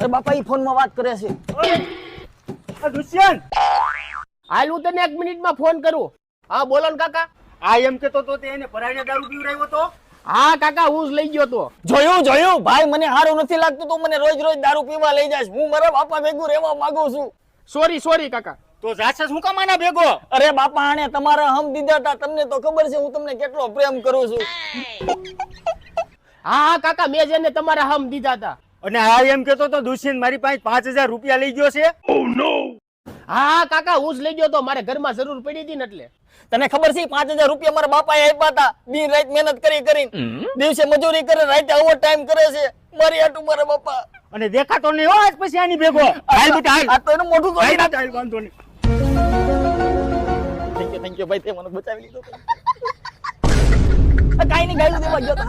અરે બાપા ઈ ફોનમાં વાત કરે છે. દુષ્યંત હાલ હું તને 1 મિનિટમાં ફોન કરું. હા બોલો ને કાકા. આ એમ કેતો તો તે એને પરાણે દારૂ પીવડાવ્યો તો. હા કાકા હું જ લઈ ગયો તો. જોયું ભાઈ, મને સારું નથી લાગતું તો મને રોજ રોજ દારૂ પીવા લઈ જાય. હું મારા બાપા ભેગું રહેવા માંગુ છું. સોરી કાકા. તો જાશે શું કામ આના ભેગો? અરે બાપા, આને તમારા હમ દીધા હતા. તમને તો ખબર છે હું તમને કેટલો પ્રેમ કરું છું. હા કાકા, મેં જેને તમારા હમ દીધા હતા. અને આ એમ કેતો તો દુષ્યંત મારી પાસે 5000 રૂપિયા લઈ ગયો છે. હા કાકા, હું જ લઈ ગયો તો. મારે ઘરમાં જરૂર પડી હતી ને એટલે. તને ખબર છે 5000 રૂપિયા મારા બાપાએ આપ્યા હતા. દિન રાત મહેનત કરીને દિવસે મજૂરી કરે, રાતે ઓવર ટાઈમ કરે છે મારી આટુ મારા બાપા. અને દેખાતો નહીં હો આજ પછી આની ભેગો. હાલ બેટા હાલ. આ તો એનું મોઢું તો હાલ બેટા, હાલ, વાંધો નહીં. થેન્ક યુ ભાઈ, તે મને બચાવી લીધો. કાઈ નહીં, ગાયલું દેવા ગયો તો.